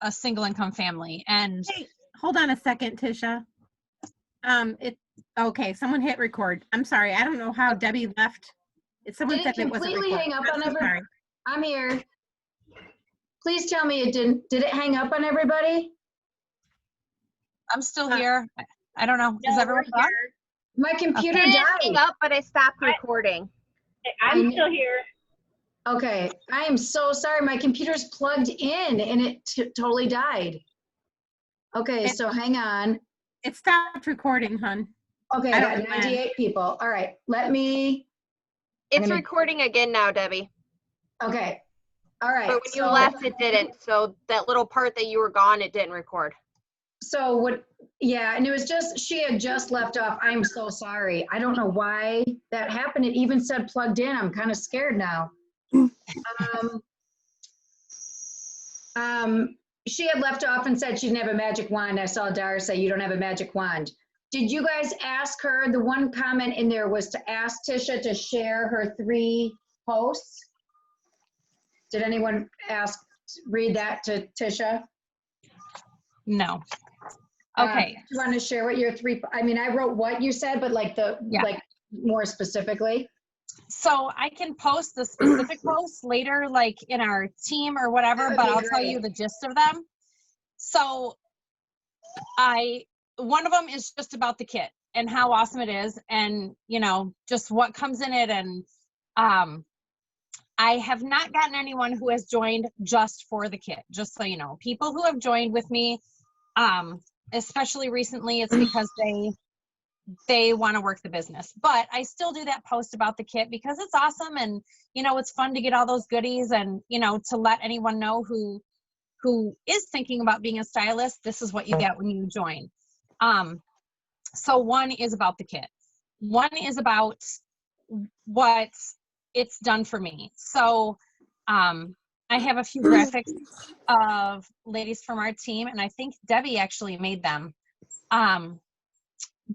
a single income family. And Hey, hold on a second, Tisha. Okay, someone hit record. I'm sorry. I don't know how Debbie left. Someone Did said it it wasn't completely recording. hang up I'm on so everybody? sorry. I'm here. Please tell me it didn't. Did it hang up on everybody? I'm still here. I don't know. Is No, everyone we're on? here. My computer It didn't hang died. up, but I stopped recording. I'm still here. Okay, I am so sorry. My computer's plugged in and it totally died. Okay, so hang on. It stopped recording, hon. Okay, I I don't got know when. 98 people. All right, let me, It's gonna- recording again now, Debbie. okay. All right. But when you left, it didn't. So that little part that you were gone, it didn't record. So what, yeah, and it was just, she had just left off. I'm so sorry. I don't know why that happened. It even said plugged in. I'm kind of scared now. She had left off and said she didn't have a magic wand. I saw Dara say you don't have a magic wand. Did you guys ask her? The one comment in there was to ask Tisha to share her 3 posts. Did anyone read that to Tisha? No. Okay. Do you want to share what your 3, I mean, I wrote what you said, but like like more specifically. So I can post the specific posts later, like in our team or whatever, but I'll tell you the gist of them. So one of them is just about the kit and how awesome it is, and you know, just what comes in it. And I have not gotten anyone who has joined just for the kit, just so you know. People who have joined with me, especially recently, it's because they want to work the business. But I still do that post about the kit because it's awesome, and you know, it's fun to get all those goodies, and you know, to let anyone know who is thinking about being a stylist, this is what you get when you join. So one is about the kit. One is about what it's done for me. So I have a few graphics of ladies from our team, and I think Debbie actually made them.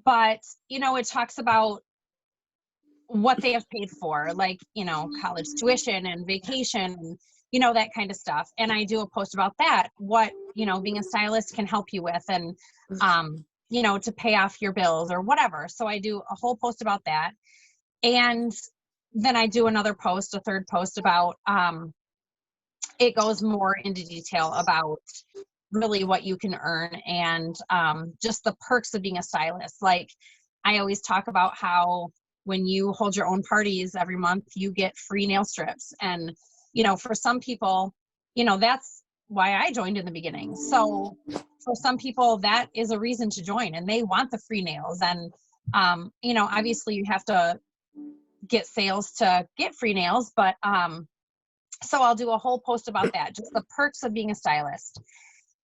But, you know, it talks about what they have paid for, like, you know, college tuition and vacation, and, you know, that kind of stuff. And I do a post about that, what, you know, being a stylist can help you with, and, you know, to pay off your bills or whatever. So I do a whole post about that. And then I do another post, a third post about, it goes more into detail about really what you can earn, and just the perks of being a stylist. Like I always talk about how when you hold your own parties every month, you get free nail strips. And, you know, for some people, you know, that's why I joined in the beginning. So for some people, that is a reason to join, and they want the free nails. And, you know, obviously you have to get sales to get free nails, but so I'll do a whole post about that, just the perks of being a stylist.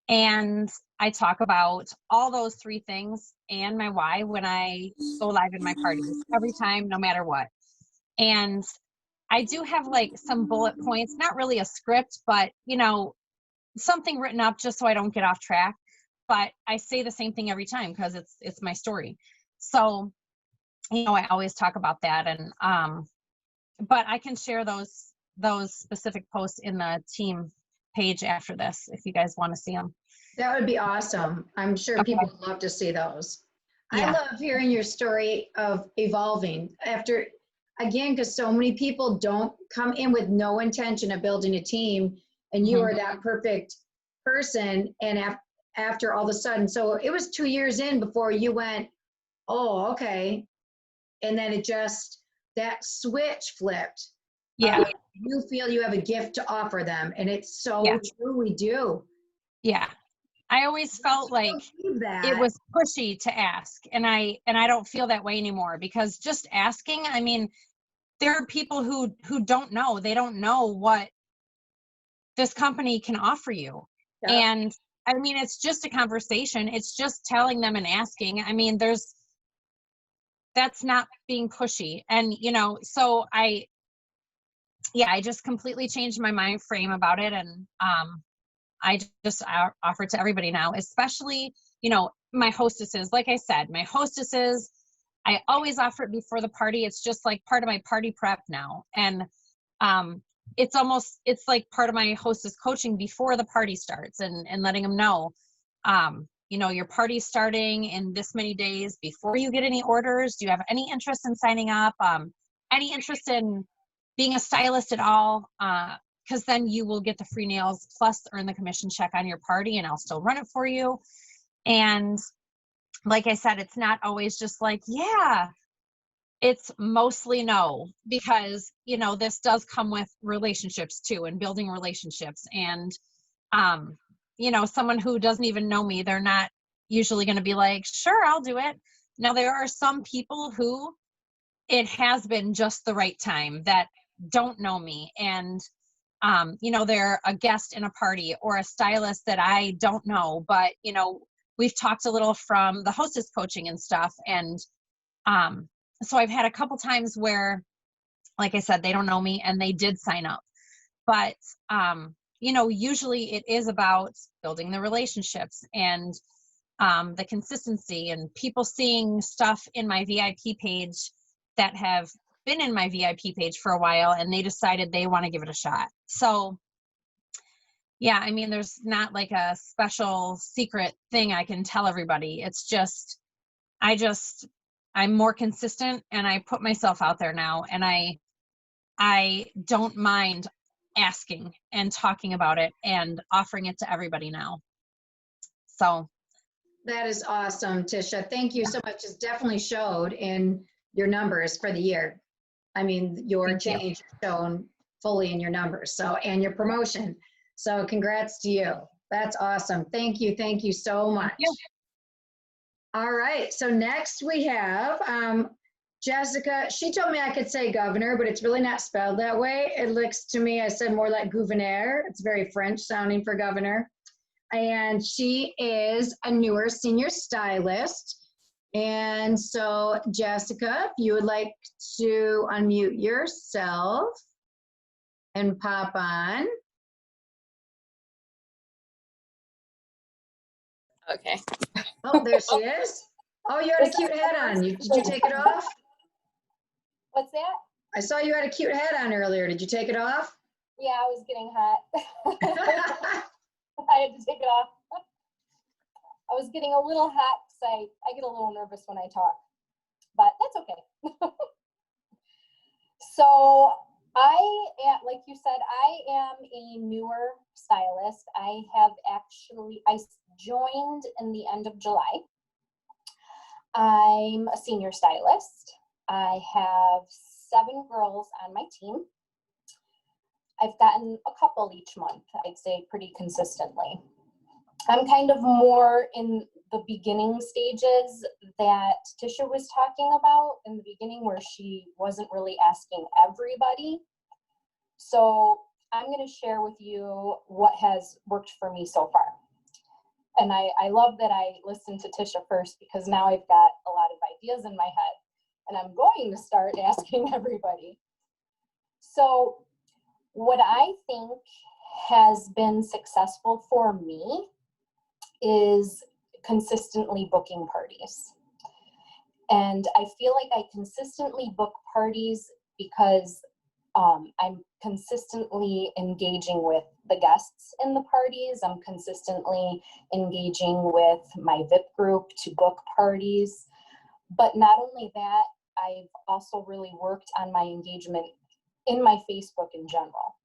And I talk about all those 3 things and my why when I go live in my parties every time, no matter what. And I do have like some bullet points, not really a script, but you know, something written up just so I don't get off track. But I say the same thing every time because it's my story. So, you know, I always talk about that. And but I can share those specific posts in the team page after this if you guys want to see them. That would be awesome. I'm sure people would love to see those. Yeah. I love hearing your story of evolving after, again, because so many people don't come in with no intention of building a team, and you are that perfect person. And after all of a sudden, so it was 2 years in before you went, oh, okay. And then it just, that switch flipped. Yeah. You feel you have a gift to offer them, and it's so true. We do. Yeah. I always felt like it was pushy to ask, and I don't feel that way anymore, because just asking, I mean, there are people who don't know. They don't know what this company can offer you. Yeah. And I mean, it's just a conversation. It's just telling them and asking. I mean, that's not being pushy. And, you know, so I just completely changed my mind frame about it. And, I just offer it to everybody now, especially, you know, my hostesses. Like I said, my hostesses, I always offer it before the party. It's just like part of my party prep now. And it's like part of my hostess coaching before the party starts, and letting them know, your party's starting in this many days. Before you get any orders, do you have any interest in signing up? Any interest in being a stylist at all? Because then you will get the free nails plus earn the commission check on your party, and I'll still run it for you. And like I said, it's not always just like, yeah. It's mostly no, because, this does come with relationships too, and building relationships. And, someone who doesn't even know me, they're not usually going to be like, sure, I'll do it. Now, there are some people who it has been just the right time that don't know me. And, they're a guest in a party or a stylist that I don't know, but, we've talked a little from the hostess coaching and stuff. And, so I've had a couple times where, like I said, they don't know me and they did sign up. But, usually it is about building the relationships and the consistency, and people seeing stuff in my VIP page that have been in my VIP page for a while, and they decided they want to give it a shot. So, yeah, I mean, there's not like a special secret thing I can tell everybody. It's just, I'm more consistent, and I put myself out there now, and I don't mind asking and talking about it and offering it to everybody now. So That is awesome, Tisha. Thank you so much. It's definitely showed in your numbers for the year. I mean, your Thank you. change is shown fully in your numbers. So, and your promotion. So congrats to you. That's awesome. Thank you. Thank you so much. you. All right, so next we have Jessica. She told me I could say governor, but it's really not spelled that way. It looks to me, I said more like gouverneur. It's very French sounding for governor. And she is a newer senior stylist. And so Jessica, if you would like to unmute yourself and pop on. Okay. Oh, there she is. Oh, you had a cute hat on. Did you take it off? What's that? I saw you had a cute hat on earlier. Did you take it off? Yeah, I was getting hot. I had to take it off. I was getting a little hot because I get a little nervous when I talk, but that's okay. So like you said, I am a newer stylist. I joined in the end of July. I'm a senior stylist. I have 7 girls on my team. I've gotten a couple each month, I'd say pretty consistently. I'm kind of more in the beginning stages that Tisha was talking about in the beginning, where she wasn't really asking everybody. So I'm going to share with you what has worked for me so far. And I love that I listened to Tisha first, because now I've got a lot of ideas in my head, and I'm going to start asking everybody. So what I think has been successful for me is consistently booking parties. And I feel like I consistently book parties because I'm consistently engaging with the guests in the parties. I'm consistently engaging with my VIP group to book parties. But not only that, I've also really worked on my engagement in my Facebook in general,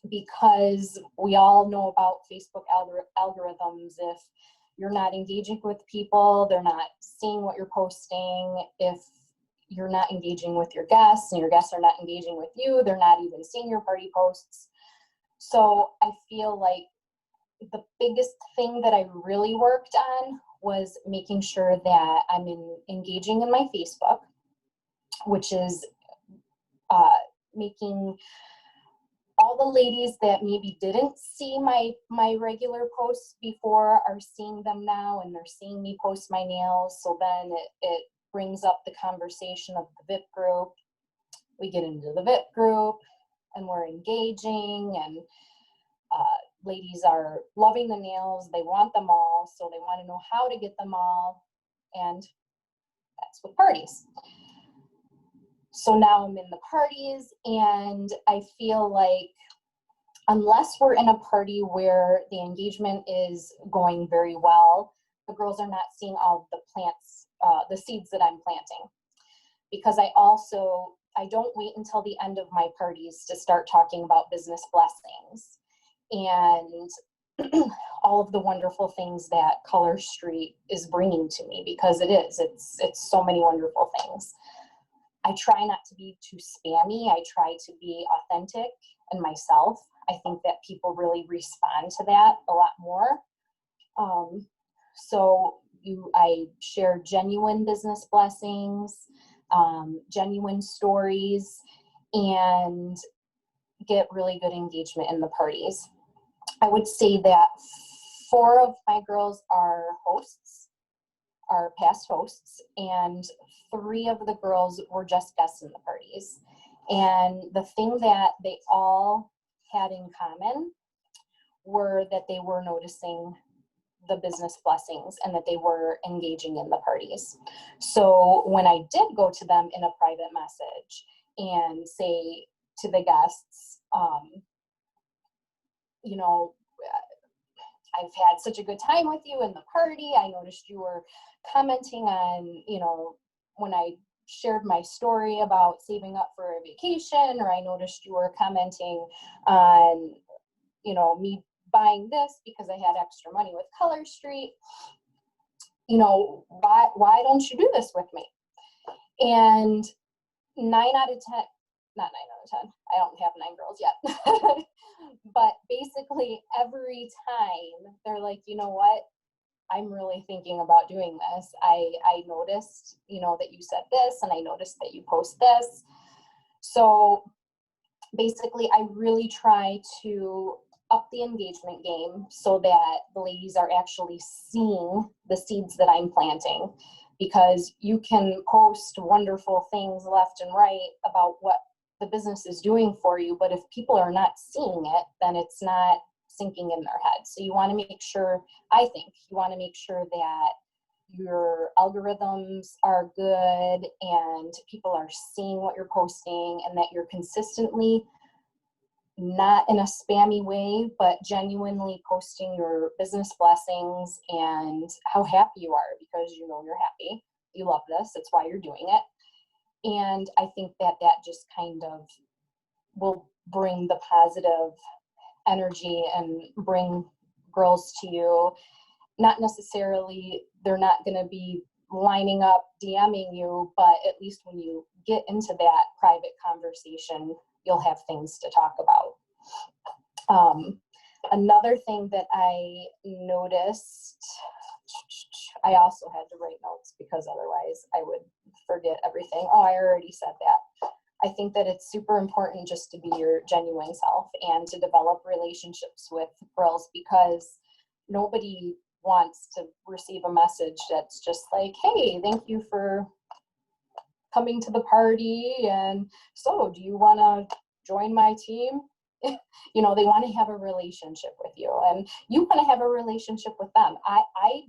because we all know about Facebook algorithms. If you're not engaging with people, they're not seeing what you're posting. If you're not engaging with your guests and your guests are not engaging with you, they're not even seeing your party posts. So I feel like the biggest thing that I really worked on was making sure that I'm engaging in my Facebook, which is making all the ladies that maybe didn't see my regular posts before are seeing them now, and they're seeing me post my nails. So then it brings up the conversation of the VIP group. We get into the VIP group and we're engaging, and ladies are loving the nails. They want them all, so they want to know how to get them all. And that's with parties. So now I'm in the parties, and I feel like unless we're in a party where the engagement is going very well, the girls are not seeing all the plants, the seeds that I'm planting. Because I don't wait until the end of my parties to start talking about business blessings and all of the wonderful things that Color Street is bringing to me, because it's so many wonderful things. I try not to be too spammy. I try to be authentic and myself. I think that people really respond to that a lot more. I share genuine business blessings, genuine stories, and get really good engagement in the parties. I would say that 4 of my girls are past hosts, and 3 of the girls were just guests in the parties. And the thing that they all had in common were that they were noticing the business blessings and that they were engaging in the parties. So when I did go to them in a private message and say to the guests, I've had such a good time with you in the party. I noticed you were commenting on, when I shared my story about saving up for a vacation, or I noticed you were commenting on, me buying this because I had extra money with Color Street. Why don't you do this with me? And 9 out of 10, not 9 out of 10, I don't have 9 girls yet, but basically every time they're like, you know what, I'm really thinking about doing this. I noticed, that you said this, and I noticed that you post this. So basically I really try to up the engagement game so that the ladies are actually seeing the seeds that I'm planting, because you can post wonderful things left and right about what the business is doing for you, but if people are not seeing it, then it's not sinking in their head. So you want to make sure, I think you want to make sure that your algorithms are good and people are seeing what you're posting, and that you're consistently, not in a spammy way, but genuinely posting your business blessings and how happy you are, because you're happy, you love this, that's why you're doing it. And I think that just kind of will bring the positive energy and bring girls to you. Not necessarily, they're not going to be lining up DMing you, but at least when you get into that private conversation, you'll have things to talk about. Another thing that I noticed, I also had to write notes because otherwise I would forget everything. Oh, I already said that. I think that it's super important just to be your genuine self and to develop relationships with girls, because nobody wants to receive a message that's just like, hey, thank you for coming to the party, and so do you want to join my team? They want to have a relationship with you, and you want to have a relationship with them. I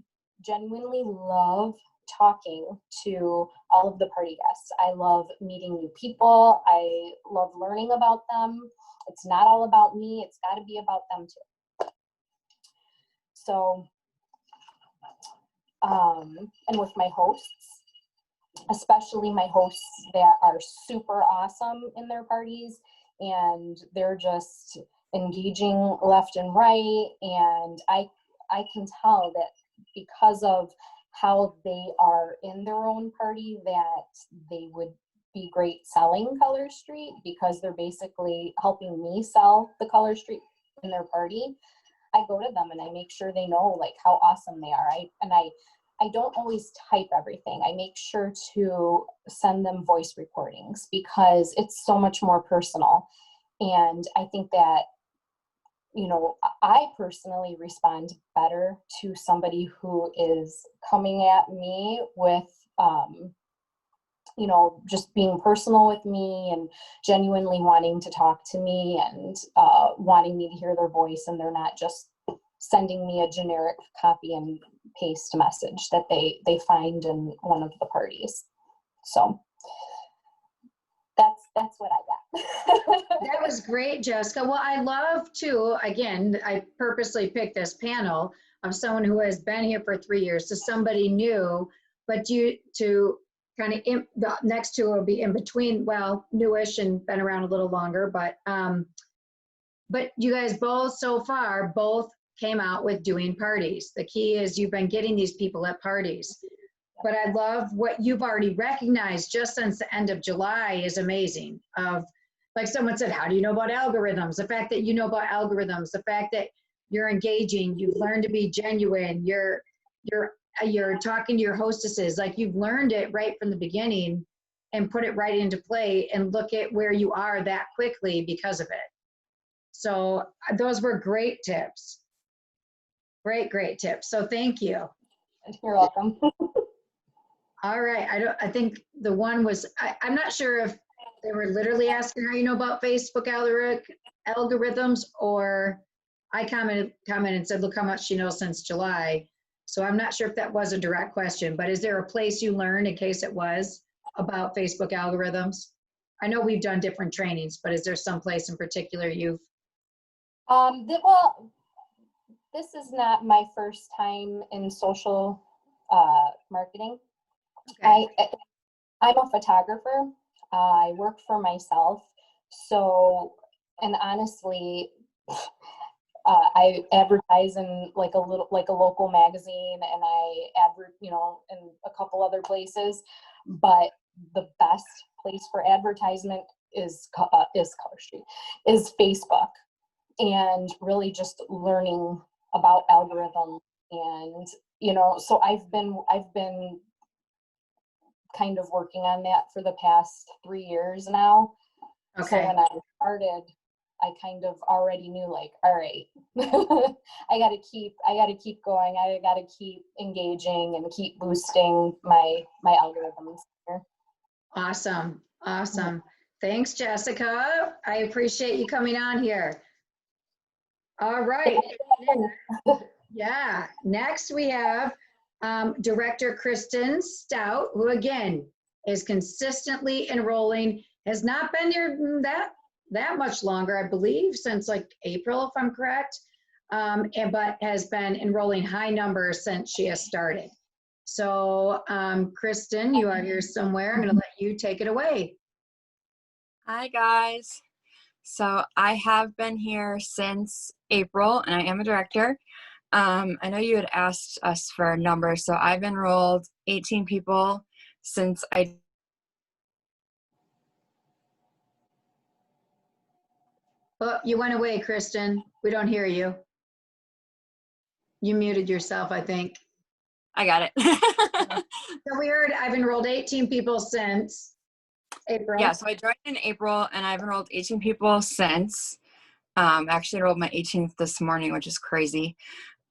genuinely love talking to all of the party guests. I love meeting new people. I love learning about them. It's not all about me. It's got to be about them too. So, and with my hosts, especially my hosts that are super awesome in their parties, and they're just engaging left and right, and I can tell that because of how they are in their own party, that they would be great selling Color Street, because they're basically helping me sell the Color Street in their party. I go to them and I make sure they know like how awesome they are. I don't always type everything. I make sure to send them voice recordings, because it's so much more personal. And I think that, I personally respond better to somebody who is coming at me with, just being personal with me and genuinely wanting to talk to me and wanting me to hear their voice, and they're not just sending me a generic copy and paste message that they find in one of the parties. So that's what I got. That was great, Jessica. Well, I love too, again, I purposely picked this panel of someone who has been here for 3 years to somebody new, but you to kind of the next two will be in between, well, newish and been around a little longer, but you guys both so far both came out with doing parties. The key is you've been getting these people at parties. But I love what you've already recognized just since the end of July is amazing. Of like someone said, how do you know about algorithms? The fact that you know about algorithms, the fact that you're engaging, you've learned to be genuine, you're talking to your hostesses, like you've learned it right from the beginning and put it right into play and look at where you are that quickly because of it. So those were great tips. Great tips. So thank you. You're welcome. All right. I think the one was, I'm not sure if they were literally asking how you know about Facebook algorithms, or I commented and said, look how much she knows since July. So I'm not sure if that was a direct question, but is there a place you learned, in case it was, about Facebook algorithms? I know we've done different trainings, but is there some place in particular you've? Well, this is not my first time in social marketing. Okay. I'm a photographer. I work for myself. So, and honestly, I advertise in like a local magazine, and I in a couple other places. But the best place for advertisement is Facebook, and really just learning about algorithms. And so I've been kind of working on that for the past 3 years now. Okay. So when I started, I kind of already knew, like, all right, I got to keep going. I got to keep engaging and keep boosting my algorithms here. Awesome. Thanks, Jessica. I appreciate you coming on here. All right. Yeah. Next we have Director Kristen Stout, who again is consistently enrolling, has not been here that much longer, I believe, since like April, if I'm correct, but has been enrolling high numbers since she has started. So Kristen, you are here somewhere. I'm going to let you take it away. Hi guys. So I have been here since April, and I am a director. I know you had asked us for a number, so I've enrolled 18 people since I. Oh, you went away, Kristen. We don't hear you. You muted yourself, I think. I got it. So we heard I've enrolled 18 people since April. Yeah, so I joined in April, and I've enrolled 18 people since. Actually enrolled my 18th this morning, which is crazy.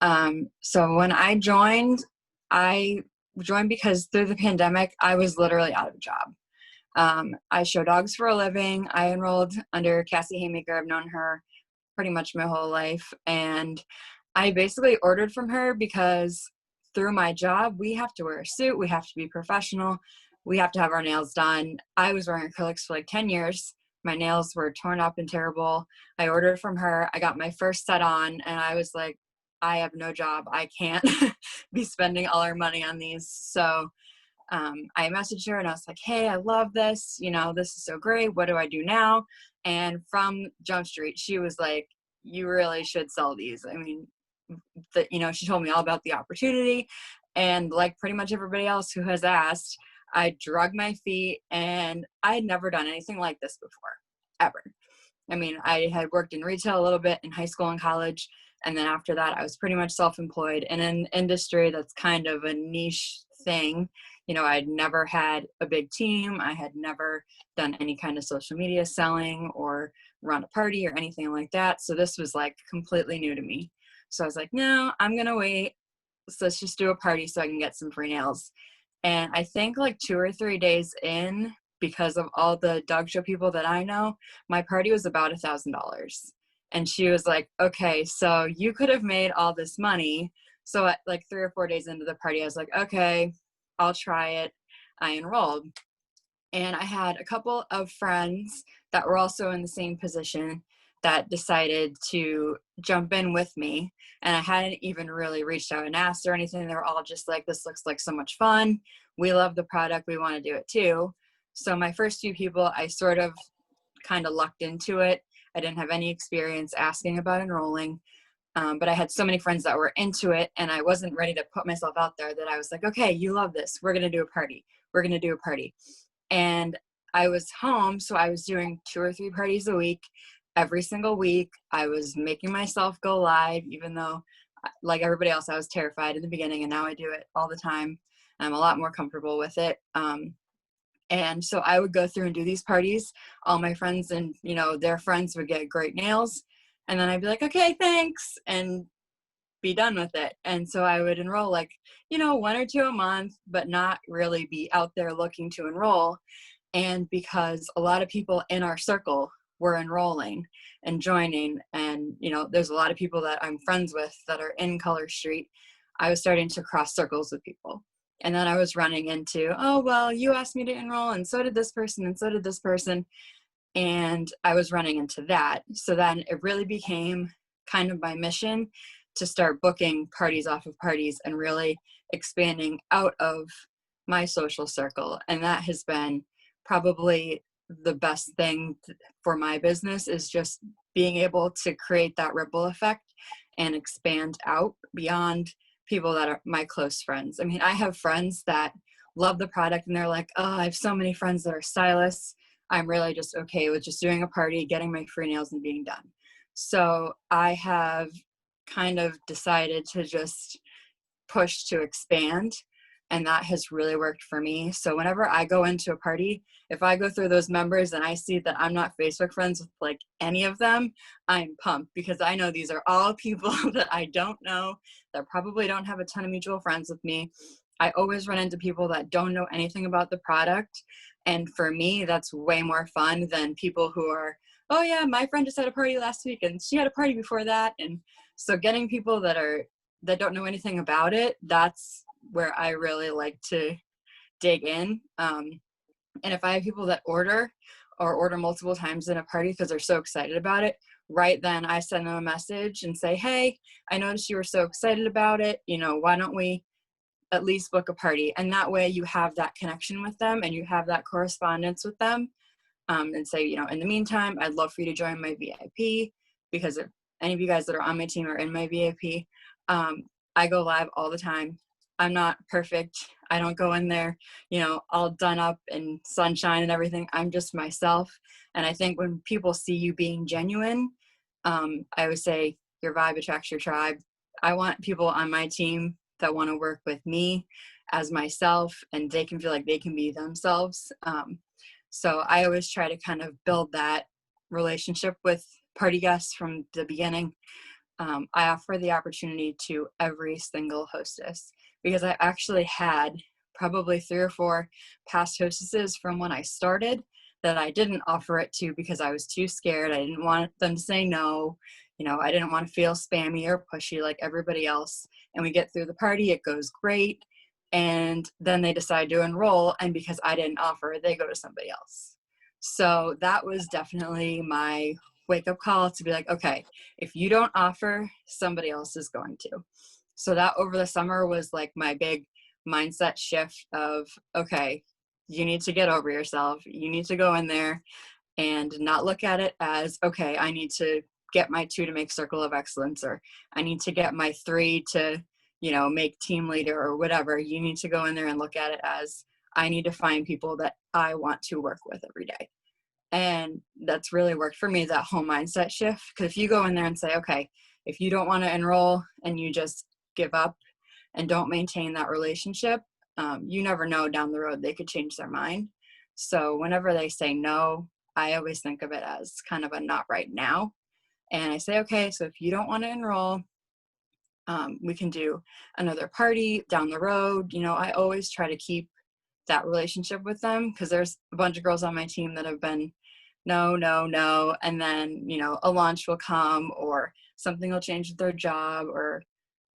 So when I joined because through the pandemic, I was literally out of a job. I show dogs for a living. I enrolled under Cassie Haymaker. I've known her pretty much my whole life. And I basically ordered from her because through my job, we have to wear a suit. We have to be professional. We have to have our nails done. I was wearing acrylics for like 10 years. My nails were torn up and terrible. I ordered from her. I got my first set on, and I was like, I have no job. I can't be spending all our money on these. So I messaged her and I was like, hey, I love this. This is so great. What do I do now? And from Jump Street, she was like, you really should sell these. I mean, she told me all about the opportunity. And like pretty much everybody else who has asked, I drug my feet, and I had never done anything like this before, ever. I mean, I had worked in retail a little bit in high school and college. And then after that, I was pretty much self-employed in an industry that's kind of a niche thing. I'd never had a big team. I had never done any kind of social media selling or run a party or anything like that. So this was like completely new to me. So I was like, no, I'm going to wait. So let's just do a party so I can get some free nails. And I think like 2 or 3 days in, because of all the dog show people that I know, my party was about $1,000. And she was like, okay, so you could have made all this money. So at like 3 or 4 days into the party, I was like, okay, I'll try it. I enrolled. And I had a couple of friends that were also in the same position that decided to jump in with me. And I hadn't even really reached out and asked or anything. They were all just like, this looks like so much fun. We love the product. We want to do it too. So my first few people, I sort of kind of lucked into it. I didn't have any experience asking about enrolling. But I had so many friends that were into it, and I wasn't ready to put myself out there that I was like, okay, you love this. We're going to do a party. We're going to do a party. And I was home, so I was doing 2 or 3 parties a week. Every single week, I was making myself go live, even though, like everybody else, I was terrified in the beginning, and now I do it all the time. I'm a lot more comfortable with it. And so I would go through and do these parties. All my friends and, their friends would get great nails. And then I'd be like, okay, thanks, and be done with it. And so I would enroll 1 or 2 a month, but not really be out there looking to enroll. And because a lot of people in our circle were enrolling and joining, and, there's a lot of people that I'm friends with that are in Color Street, I was starting to cross circles with people. And then I was running into, oh, well, you asked me to enroll, and so did this person, and so did this person. And I was running into that. So then it really became kind of my mission to start booking parties off of parties and really expanding out of my social circle. And that has been probably the best thing for my business, is just being able to create that ripple effect and expand out beyond people that are my close friends. I mean, I have friends that love the product and they're like, oh, I have so many friends that are stylists. I'm really just okay with just doing a party, getting my free nails, and being done. So I have kind of decided to just push to expand, and that has really worked for me. So whenever I go into a party, if I go through those members and I see that I'm not Facebook friends with like any of them, I'm pumped, because I know these are all people that I don't know, that probably don't have a ton of mutual friends with me. I always run into people that don't know anything about the product. And for me, that's way more fun than people who are, oh yeah, my friend just had a party last week and she had a party before that. And so getting people that don't know anything about it, that's where I really like to dig in. And if I have people that order multiple times in a party because they're so excited about it, right then I send them a message and say, hey, I noticed you were so excited about it. Why don't we at least book a party? And that way you have that connection with them and you have that correspondence with them. And say, in the meantime, I'd love for you to join my VIP, because if any of you guys that are on my team are in my VIP, I go live all the time. I'm not perfect. I don't go in there, all done up and sunshine and everything. I'm just myself. And I think when people see you being genuine, I always say your vibe attracts your tribe. I want people on my team that want to work with me as myself, and they can feel like they can be themselves. So I always try to kind of build that relationship with party guests from the beginning. I offer the opportunity to every single hostess, because I actually had probably 3 or 4 past hostesses from when I started that I didn't offer it to because I was too scared. I didn't want them to say no. I didn't want to feel spammy or pushy like everybody else. And we get through the party, it goes great. And then they decide to enroll, and because I didn't offer, they go to somebody else. So that was definitely my wake-up call to be like, okay, if you don't offer, somebody else is going to. So that over the summer was like my big mindset shift of, okay, you need to get over yourself. You need to go in there and not look at it as, okay, I need to get my 2 to make circle of excellence, or I need to get my 3 to make team leader or whatever. You need to go in there and look at it as, I need to find people that I want to work with every day. And that's really worked for me, that whole mindset shift. Because if you go in there and say, okay, if you don't want to enroll and you just give up and don't maintain that relationship, you never know, down the road they could change their mind. So whenever they say no, I always think of it as kind of a not right now. And I say, okay, so if you don't want to enroll, we can do another party down the road. I always try to keep that relationship with them, because there's a bunch of girls on my team that have been no, and then a launch will come, or something will change with their job, or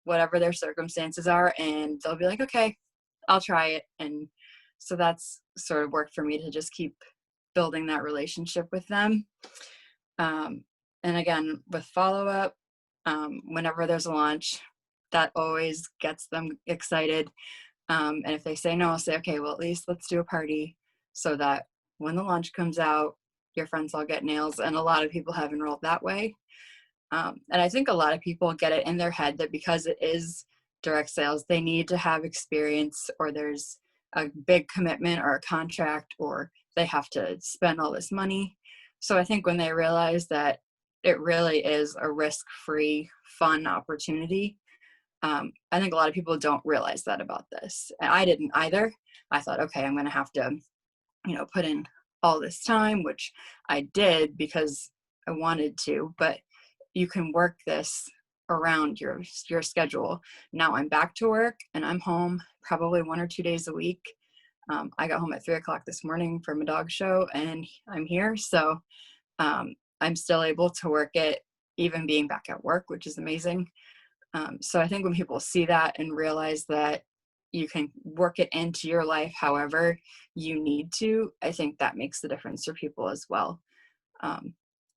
whatever their circumstances are, and they'll be like, okay, I'll try it. And So that's sort of worked for me to just keep building that relationship with them. And again, with follow-up, whenever there's a launch, that always gets them excited. And if they say no, I'll say, okay, well, at least let's do a party so that when the launch comes out, your friends all get nails. And a lot of people have enrolled that way. And I think a lot of people get it in their head that because it is direct sales, they need to have experience, or there's a big commitment or a contract, or they have to spend all this money. So I think when they realize that it really is a risk-free, fun opportunity, I think a lot of people don't realize that about this. And I didn't either. I thought, okay, I'm going to have to, put in all this time, which I did because I wanted to, but you can work this around your schedule. Now I'm back to work and I'm home probably 1 or 2 days a week. I got home at 3:00 this morning from a dog show and I'm here. So I'm still able to work it even being back at work, which is amazing. So I think when people see that and realize that you can work it into your life however you need to, I think that makes the difference for people as well.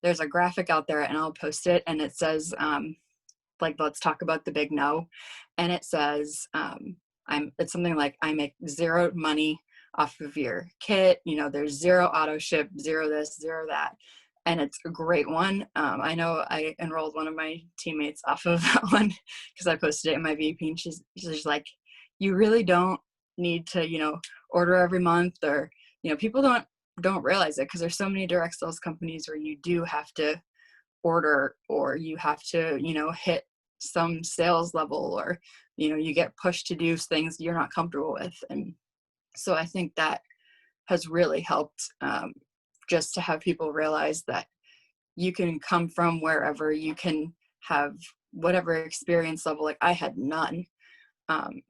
There's a graphic out there and I'll post it, and it says, let's talk about the big no. And it says, it's something like, I make zero money off of your kit. There's zero auto ship, zero this, zero that. And it's a great one. I know I enrolled one of my teammates off of that one because I posted it in my VP, and she's like, you really don't need to, order every month, or, people don't realize it because there's so many direct sales companies where you do have to order, or you have to, hit some sales level, or, you get pushed to do things you're not comfortable with. And so I think that has really helped, just to have people realize that you can come from wherever, you can have whatever experience level. Like I had none.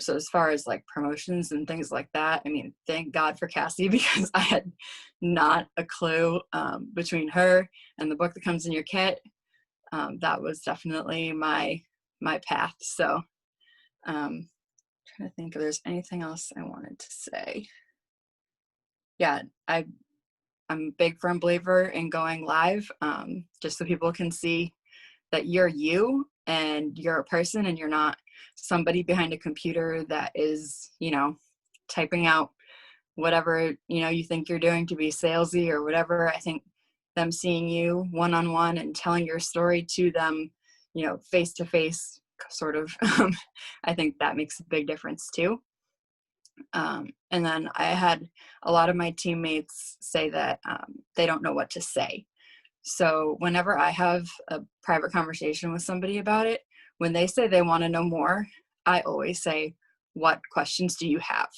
So as far as like promotions and things like that, I mean, thank God for Cassie, because I had not a clue. Between her and the book that comes in your kit, that was definitely my path. So trying to think if there's anything else I wanted to say. Yeah, I'm a big firm believer in going live, just so people can see that you're you and you're a person, and you're not somebody behind a computer that is, typing out whatever, you think you're doing to be salesy or whatever. I think them seeing you one-on-one and telling your story to them, face to face, sort of, I think that makes a big difference too. And then I had a lot of my teammates say that they don't know what to say. So whenever I have a private conversation with somebody about it, when they say they want to know more, I always say, what questions do you have?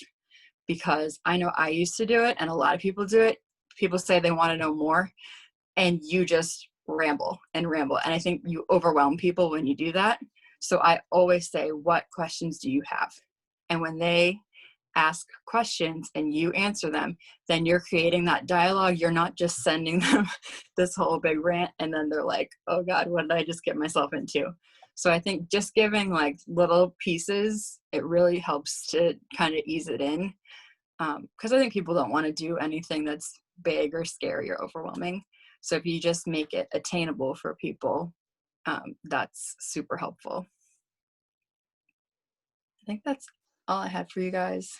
Because I know I used to do it, and a lot of people do it. People say they want to know more, and you just ramble and ramble. And I think you overwhelm people when you do that. So I always say, what questions do you have? And when they ask questions and you answer them, then you're creating that dialogue. You're not just sending them this whole big rant and then they're like, oh God, what did I just get myself into? So I think just giving like little pieces, it really helps to kind of ease it in. Because I think people don't want to do anything that's big or scary or overwhelming. So if you just make it attainable for people, that's super helpful. I think that's all I had for you guys.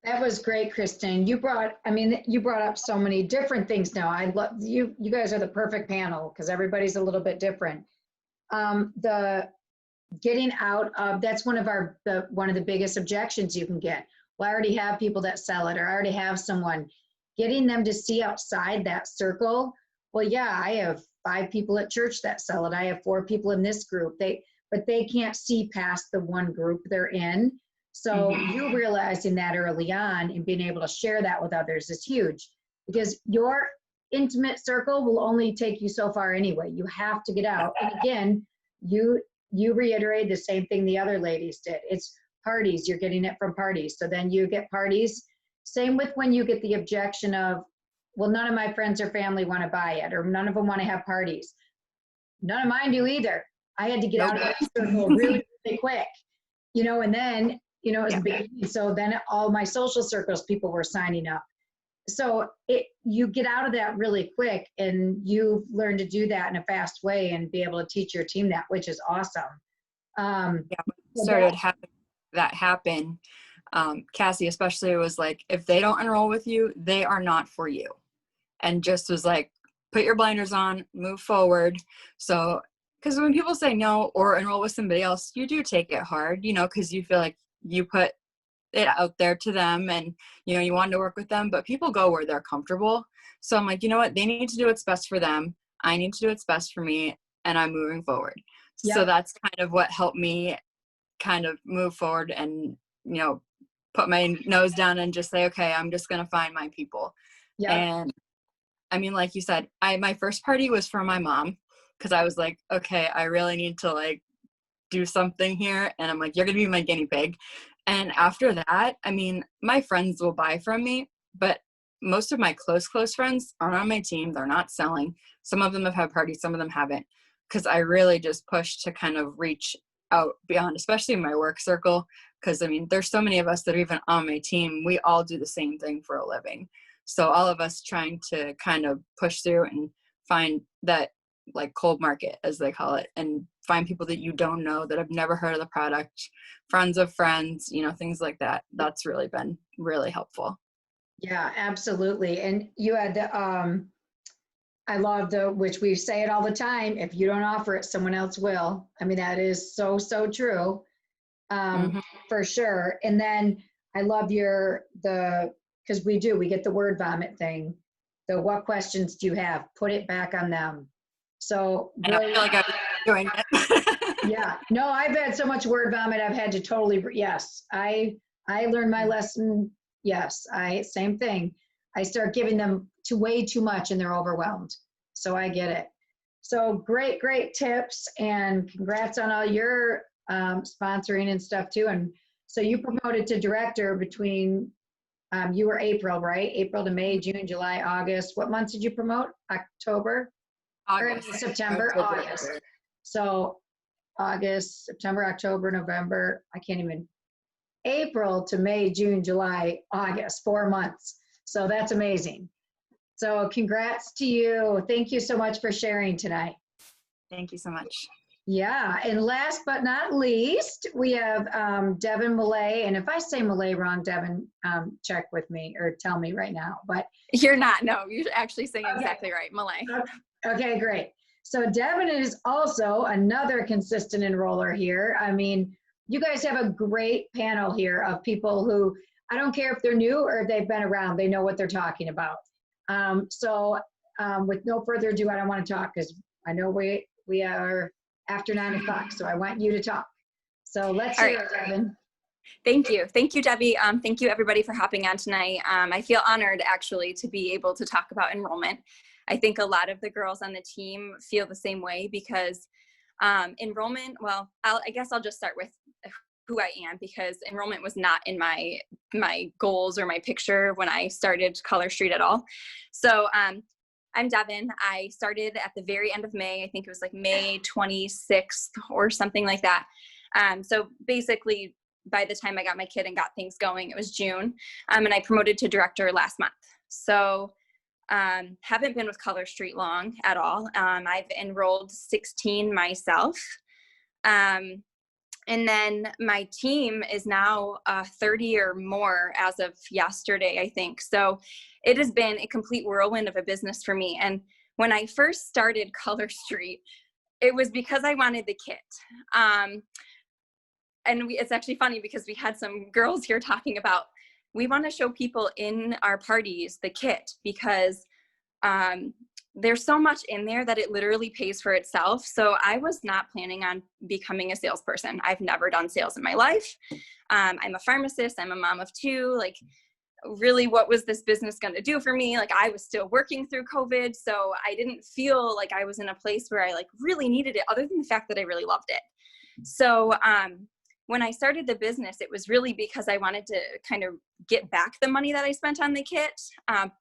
That was great, Kristen. You brought up so many different things now. I love you. You guys are the perfect panel because everybody's a little bit different. The getting out of, that's one of the biggest objections you can get. Well, I already have people that sell it, or I already have someone. Getting them to see outside that circle. Well, yeah, I have 5 people at church that sell it. I have 4 people in this group. But they can't see past the one group they're in. So you realizing that early on and being able to share that with others is huge, because your intimate circle will only take you so far anyway. You have to get out. And again, you reiterate the same thing the other ladies did. It's parties. You're getting it from parties. So then you get parties. Same with when you get the objection of, well, none of my friends or family want to buy it, or none of them want to have parties. None of mine do either. I had to get out of that circle really, really quick, and then you know, it was Yeah. the beginning. So then all my social circles, people were signing up. So you get out of that really quick, and you've learned to do that in a fast way and be able to teach your team that, which is awesome. So Started having that happen. Cassie especially was like, if they don't enroll with you, they are not for you. And just was like, put your blinders on, move forward. So, because when people say no or enroll with somebody else, you do take it hard, you know, because you feel like you put it out there to them and, you know, you want to work with them, but people go where they're comfortable. So I'm like, you know what? They need to do what's best for them. I need to do what's best for me, and I'm moving forward. Yeah. So that's kind of what helped me kind of move forward and, you know, put my nose down and just say, okay, I'm just going to find my people. Yeah. And I mean, like you said, my first party was for my mom, because I was like, okay, I really need to like do something here. And I'm like, you're going to be my guinea pig. And after that, I mean, my friends will buy from me, but most of my close friends aren't on my team. They're not selling. Some of them have had parties, some of them haven't, because I really just pushed to kind of reach out beyond, especially in my work circle. Because I mean, there's so many of us that are even on my team. We all do the same thing for a living. So all of us trying to kind of push through and find that like cold market, as they call it, and find people that you don't know, that have never heard of the product, friends of friends, you know, things like that. That's really been really helpful. Yeah, absolutely. And you had the, I love which we say it all the time, if you don't offer it, someone else will. I mean, that is so true, for sure. And then I love because we get the word vomit thing. The what questions do you have? Put it back on them. So I feel like I'm doing it. yeah, no, I've had so much word vomit. I've had to totally, yes, I learned my lesson. Yes, same thing. I start giving them way too much and they're overwhelmed. So I get it. So great tips, and congrats on all your sponsoring and stuff too. And so you promoted to director between, you were April, right? April to May, June, July, August. What months did you promote? October? August. Or September, August. So August, September, October, November, April to May, June, July, August, 4 months. So that's amazing. So congrats to you. Thank you so much for sharing tonight. Thank you so much. Yeah, and last but not least, we have Devin Millay. And if I say Millay wrong, Devin, check with me or tell me right now. But you're not. No, you're actually saying exactly right, Millay. Okay, great. So Devin is also another consistent enroller here. I mean, you guys have a great panel here of people who, I don't care if they're new or if they've been around, they know what they're talking about. With no further ado, I don't want to talk because I know we are after 9 o'clock, so I want you to talk. So let's hear it, Devin. Thank you. Thank you, Debbie. Thank you, everybody, for hopping on tonight. I feel honored, actually, to be able to talk about enrollment. I think a lot of the girls on the team feel the same way because enrollment, well, I guess I'll just start with who I am, because enrollment was not in my goals or my picture when I started Color Street at all. So I'm Devin. I started at the very end of May. I think it was like May 26th or something like that. So basically, by the time I got my kid and got things going, it was June. And I promoted to director last month. So haven't been with Color Street long at all. I've enrolled 16 myself. And then my team is now 30 or more as of yesterday, I think. So it has been a complete whirlwind of a business for me. And when I first started Color Street, it was because I wanted the kit. And it's actually funny because we had some girls here talking about, we want to show people in our parties the kit because there's so much in there that it literally pays for itself. So I was not planning on becoming a salesperson. I've never done sales in my life. I'm a pharmacist. I'm a mom of 2. Like, really, what was this business going to do for me? Like, I was still working through COVID. So I didn't feel like I was in a place where I like really needed it, other than the fact that I really loved it. So when I started the business, it was really because I wanted to kind of get back the money that I spent on the kit.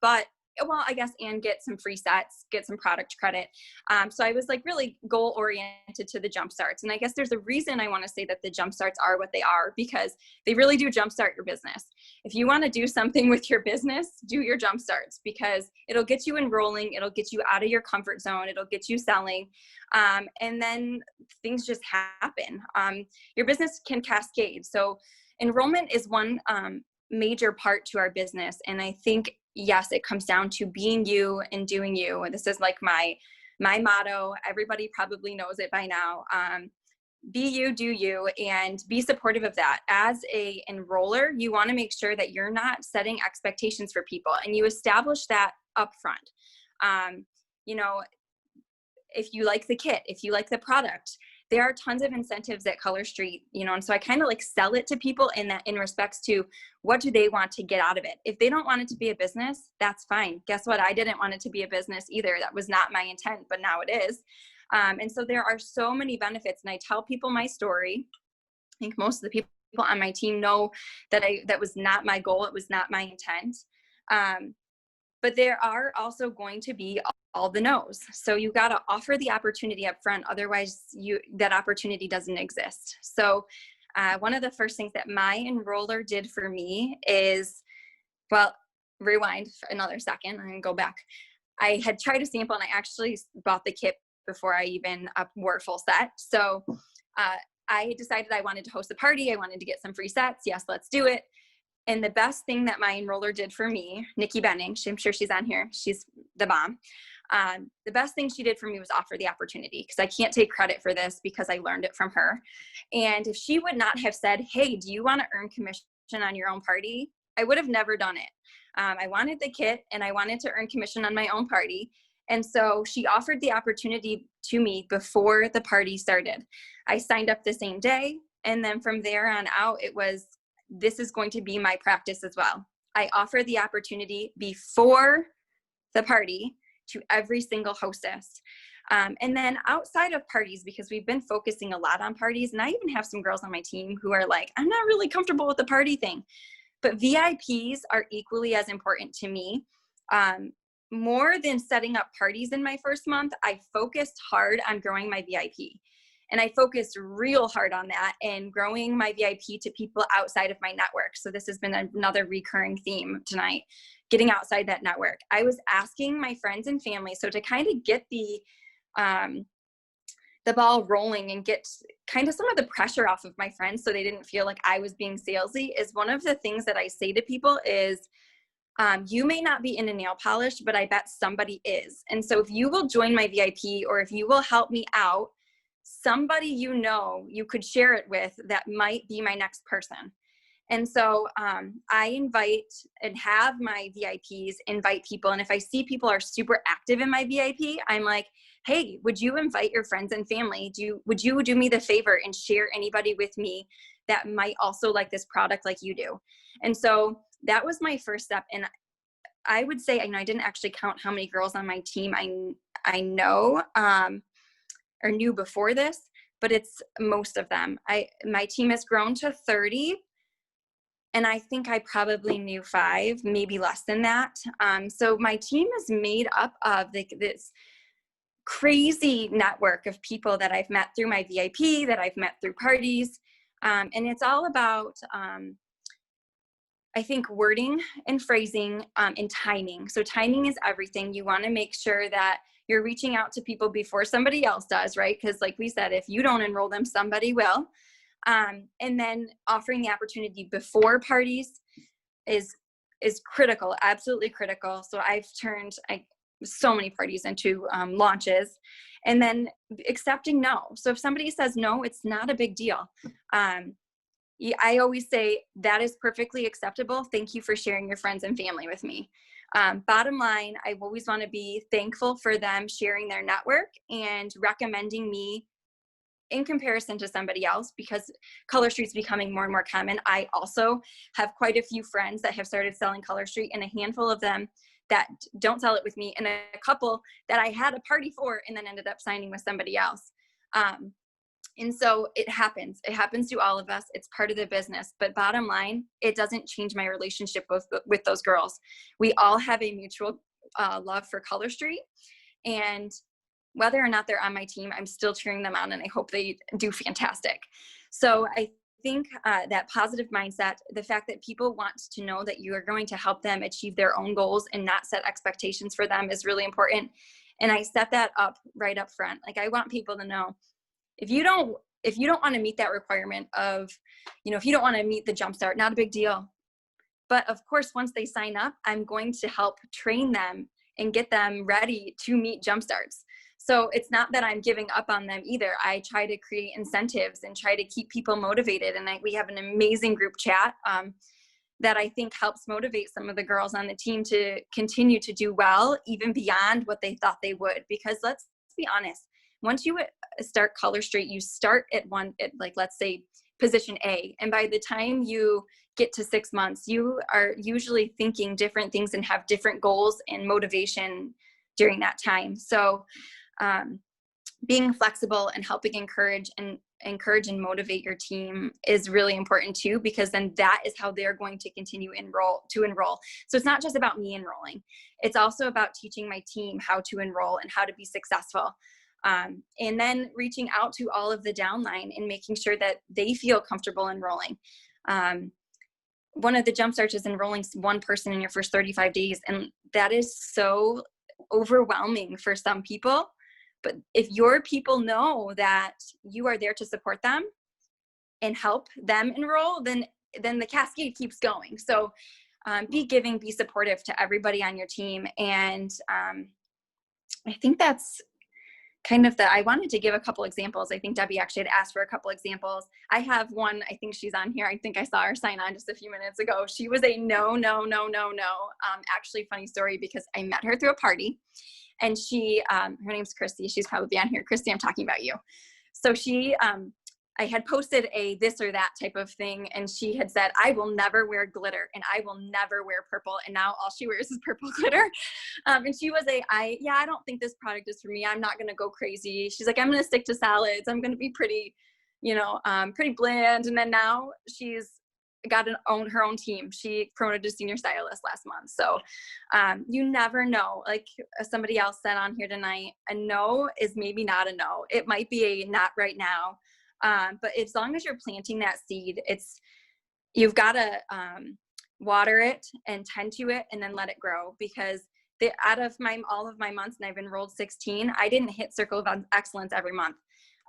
But well, I guess, and get some free sets, get some product credit. So I was like really goal oriented to the jump starts. And I guess there's a reason I want to say that the jump starts are what they are, because they really do jumpstart your business. If you want to do something with your business, do your jump starts, because it'll get you enrolling, it'll get you out of your comfort zone, it'll get you selling. And then things just happen. Your business can cascade. So enrollment is one major part to our business. And I think, yes, it comes down to being you and doing you. And this is like my motto. Everybody probably knows it by now. Be you, do you, and be supportive of that. As a enroller, you want to make sure that you're not setting expectations for people, and you establish that up front. You know, if you like the kit, if you like the product, there are tons of incentives at Color Street, you know, and so I kind of like sell it to people in respects to what do they want to get out of it. If they don't want it to be a business, that's fine. Guess what? I didn't want it to be a business either. That was not my intent, but now it is. And so there are so many benefits, and I tell people my story. I think most of the people on my team know that that was not my goal. It was not my intent. But there are also going to be all the no's. So you got to offer the opportunity up front. Otherwise, that opportunity doesn't exist. So one of the first things that my enroller did for me is, well, rewind for another second and go back. I had tried a sample, and I actually bought the kit before I even wore a full set. So I decided I wanted to host a party. I wanted to get some free sets. Yes, let's do it. And the best thing that my enroller did for me, Nikki Benning, I'm sure she's on here. She's the bomb. The best thing she did for me was offer the opportunity, because I can't take credit for this because I learned it from her. And if she would not have said, hey, do you want to earn commission on your own party? I would have never done it. I wanted the kit, and I wanted to earn commission on my own party. And so she offered the opportunity to me before the party started. I signed up the same day. And then from there on out, it was, this is going to be my practice as well. I offer the opportunity before the party to every single hostess. And then outside of parties, because we've been focusing a lot on parties, and I even have some girls on my team who are like, I'm not really comfortable with the party thing. But VIPs are equally as important to me. More than setting up parties in my first month, I focused hard on growing my VIP. And I focused real hard on that and growing my VIP to people outside of my network. So this has been another recurring theme tonight, getting outside that network. I was asking my friends and family, so to kind of get the ball rolling and get kind of some of the pressure off of my friends so they didn't feel like I was being salesy, is one of the things that I say to people is, you may not be into nail polish, but I bet somebody is. And so if you will join my VIP, or if you will help me out, somebody you know you could share it with that might be my next person. And so I invite and have my VIPs invite people. And if I see people are super active in my VIP, I'm like, hey, would you invite your friends and family? Would you do me the favor and share anybody with me that might also like this product like you do? And so that was my first step. And I would say, I didn't actually count how many girls on my team I know or knew before this, but it's most of them. My team has grown to 30, and I think I probably knew 5, maybe less than that. So my team is made up of this crazy network of people that I've met through my VIP, that I've met through parties. And it's all about, I think, wording and phrasing and timing. So timing is everything. You want to make sure that you're reaching out to people before somebody else does, right? Because like we said, if you don't enroll them, somebody will. And then offering the opportunity before parties is critical, absolutely critical. So I've turned so many parties into launches. And then accepting no. So if somebody says no, it's not a big deal. I always say that is perfectly acceptable. Thank you for sharing your friends and family with me. Bottom line, I always want to be thankful for them sharing their network and recommending me in comparison to somebody else, because Color Street's becoming more and more common. I also have quite a few friends that have started selling Color Street, and a handful of them that don't sell it with me, and a couple that I had a party for and then ended up signing with somebody else. And so it happens to all of us. It's part of the business, but bottom line, it doesn't change my relationship with those girls. We all have a mutual love for Color Street. And whether or not they're on my team, I'm still cheering them on, and I hope they do fantastic. So I think that positive mindset, the fact that people want to know that you are going to help them achieve their own goals and not set expectations for them, is really important. And I set that up right up front. Like, I want people to know, if you don't want to meet that requirement of, if you don't want to meet the Jumpstart, not a big deal. But of course, once they sign up, I'm going to help train them and get them ready to meet Jumpstarts. So it's not that I'm giving up on them either. I try to create incentives and try to keep people motivated. And we have an amazing group chat that I think helps motivate some of the girls on the team to continue to do well, even beyond what they thought they would. Because let's be honest, once you start Color Street, you start at let's say position A. And by the time you get to 6 months, you are usually thinking different things and have different goals and motivation during that time. So being flexible and helping encourage and motivate your team is really important too, because then that is how they're going to continue to enroll. So it's not just about me enrolling. It's also about teaching my team how to enroll and how to be successful. And then reaching out to all of the downline and making sure that they feel comfortable enrolling. One of the Jumpstarts is enrolling one person in your first 35 days. And that is so overwhelming for some people. But if your people know that you are there to support them and help them enroll, then the cascade keeps going. So be giving, be supportive to everybody on your team. And I think that's kind of I wanted to give a couple examples. I think Debbie actually had asked for a couple examples. I have one, I think she's on here. I think I saw her sign on just a few minutes ago. She was a no. Actually, funny story, because I met her through a party. And she, her name's Christy. She's probably on here. Christy, I'm talking about you. So she, I had posted a this or that type of thing. And she had said, I will never wear glitter and I will never wear purple. And now all she wears is purple glitter. And she was I don't think this product is for me. I'm not going to go crazy. She's like, I'm going to stick to salads. I'm going to be pretty, pretty bland. And then now she's got her own team. She promoted to senior stylist last month. So you never know. Like somebody else said on here tonight, a no is maybe not a no. It might be a not right now. But as long as you're planting that seed, you've got to water it and tend to it and then let it grow. Because out of all of my months, and I've enrolled 16, I didn't hit Circle of Excellence every month.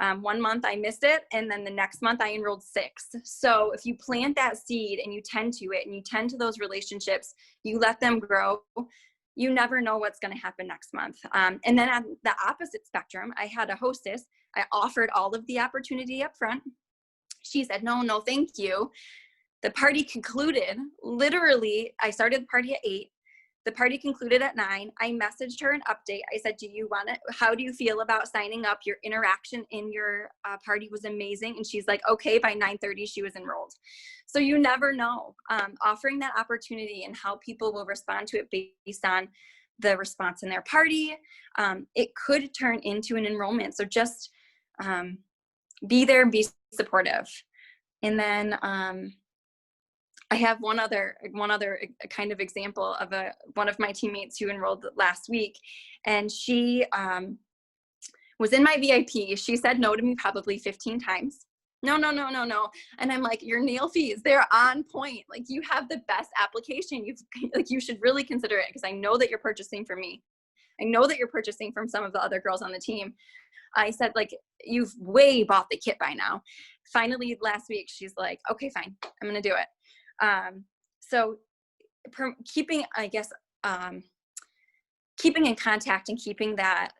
1 month I missed it, and then the next month I enrolled 6. So if you plant that seed and you tend to it and you tend to those relationships, you let them grow, you never know what's going to happen next month. And then on the opposite spectrum, I had a hostess. I offered all of the opportunity up front. She said, no, thank you. The party concluded, literally, I started the party at 8. The party concluded at 9. I messaged her an update. I said, how do you feel about signing up? Your interaction in your party was amazing. And she's like, okay, by 9:30, she was enrolled. So you never know. Offering that opportunity and how people will respond to it based on the response in their party, it could turn into an enrollment. So just be there, be supportive. And then I have one other kind of example of one of my teammates who enrolled last week, and she was in my VIP. She said no to me probably 15 times. No. And I'm like, your nail fees, they're on point. Like, you have the best application. You should really consider it, because I know that you're purchasing from me. I know that you're purchasing from some of the other girls on the team. I said, like, you've way bought the kit by now. Finally, last week, she's like, okay, fine, I'm going to do it. So keeping in contact and keeping that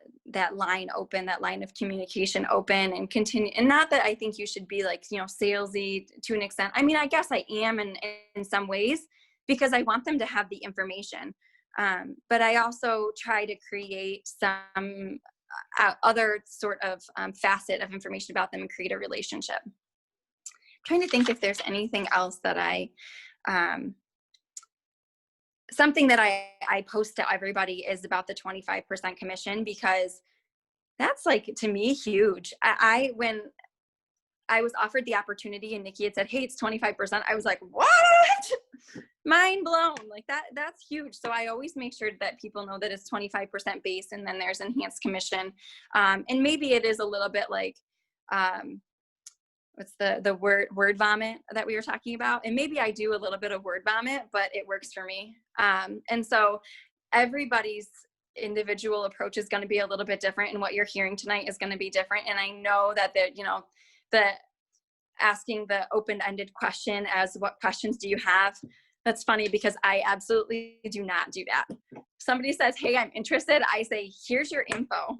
line open, that line of communication open, and continue. And not that I think you should be like, salesy to an extent. I mean, I guess I am in some ways, because I want them to have the information. But I also try to create some other sort of facet of information about them and create a relationship. I'm trying to think if there's anything else that something that I post to everybody is about the 25% commission, because that's, like, to me, huge. When I was offered the opportunity and Nikki had said, hey, it's 25%, I was like, what? mind blown. Like that's huge. So I always make sure that people know that it's 25% base and then there's enhanced commission. And maybe it is a little bit like, what's the word vomit that we were talking about? And maybe I do a little bit of word vomit, but it works for me. And so everybody's individual approach is going to be a little bit different, and what you're hearing tonight is going to be different. And I know that the asking the open-ended question as what questions do you have, that's funny because I absolutely do not do that. If somebody says, hey, I'm interested, I say, here's your info.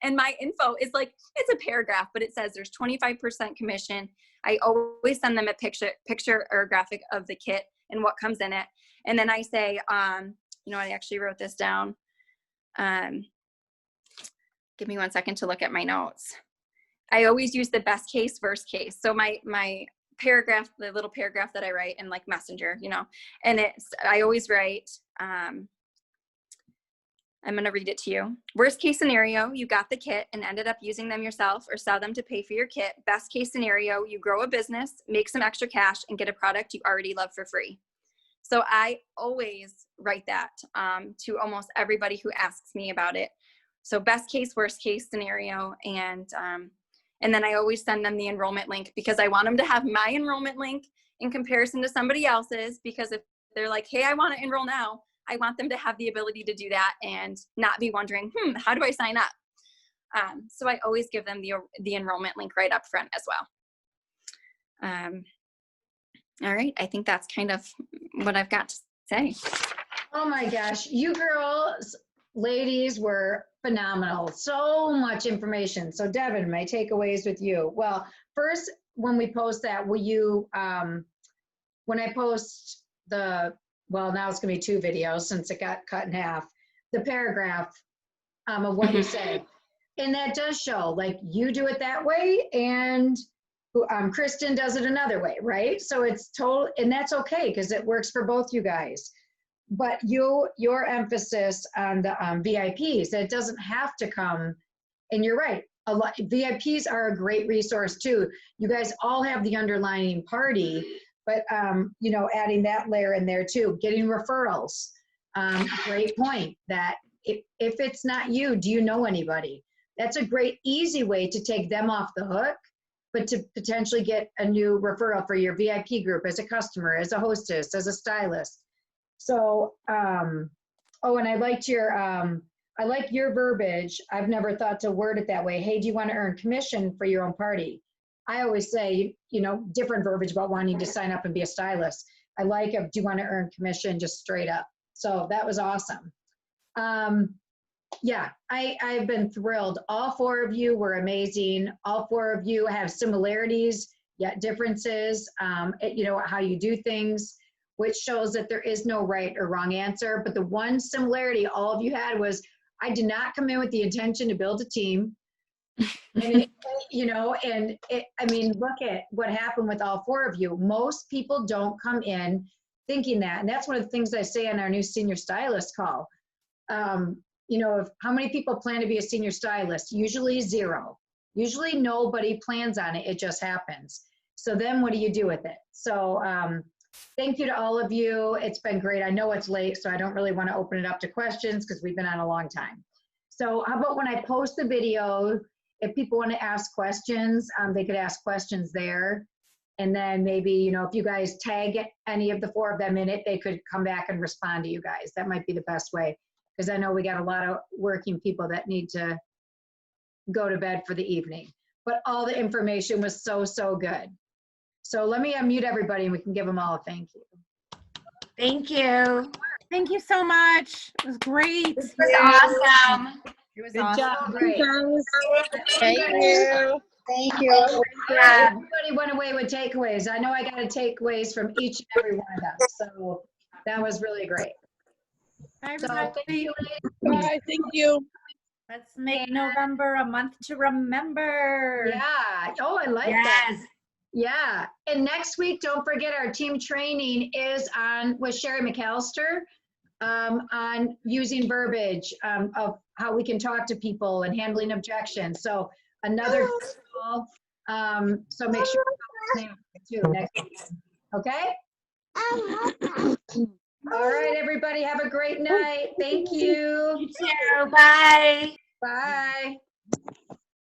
And my info is like, it's a paragraph, but it says there's 25% commission. I always send them a picture or a graphic of the kit and what comes in it. And then I say, I actually wrote this down. Give me 1 second to look at my notes. I always use the best case, worst case. So my paragraph, the little paragraph that I write in like Messenger, and I always write, I'm going to read it to you. Worst case scenario, you got the kit and ended up using them yourself or sell them to pay for your kit. Best case scenario, you grow a business, make some extra cash, and get a product you already love for free. So I always write that to almost everybody who asks me about it. So best case, worst case scenario, and then I always send them the enrollment link because I want them to have my enrollment link in comparison to somebody else's, because if they're like, hey, I want to enroll now, I want them to have the ability to do that and not be wondering, how do I sign up? So I always give them the enrollment link right up front as well. All right, I think that's kind of what I've got to say. Oh my gosh, you girls, ladies were phenomenal. So much information. So Devin, my takeaways with you. Well, first, when we post that, will you, when I post now it's gonna be 2 videos since it got cut in half, the paragraph of what you say. And that does show, like, you do it that way and Kristen does it another way, right? So it's total, and that's okay because it works for both you guys. But your emphasis on the VIPs, that it doesn't have to come, and you're right, VIPs are a great resource too. You guys all have the underlying party, but adding that layer in there too, getting referrals. Great point that if it's not you, do you know anybody? That's a great, easy way to take them off the hook, but to potentially get a new referral for your VIP group as a customer, as a hostess, as a stylist. So, and I liked I like your verbiage. I've never thought to word it that way. Hey, do you want to earn commission for your own party? I always say, different verbiage about wanting to sign up and be a stylist. I like do you want to earn commission, just straight up. So that was awesome. Yeah, I've been thrilled. All 4 of you were amazing. All 4 of you have similarities, yet differences, how you do things, which shows that there is no right or wrong answer. But the one similarity all of you had was, I did not come in with the intention to build a team. And look at what happened with all 4 of you. Most people don't come in thinking that. And that's one of the things I say on our new senior stylist call. How many people plan to be a senior stylist? Usually 0. Usually nobody plans on it. It just happens. So then what do you do with it? So thank you to all of you. It's been great. I know it's late, so I don't really want to open it up to questions because we've been on a long time. So how about when I post the video, if people want to ask questions, they could ask questions there. And then maybe, if you guys tag any of the 4 of them in it, they could come back and respond to you guys. That might be the best way, because I know we got a lot of working people that need to go to bed for the evening. But all the information was so, so good. So let me unmute everybody and we can give them all a thank you. Thank you. Thank you so much. It was great. This was awesome. It was Good awesome. job. Great. Thank you. Thank you. All right, everybody went away with takeaways. I know I got takeaways from each and every one of them. So that was really great. Bye, So everybody. thank you, ladies. Bye, thank you. Let's make November a month to remember. Yeah. Oh, I like that. Yeah. And next week, don't forget our team training is with Sherry McAllister on using verbiage of how we can talk to people and handling objections. So another call. So make sure you too next week. Okay? All right, everybody, have a great night. Thank you. You too. Bye. Bye.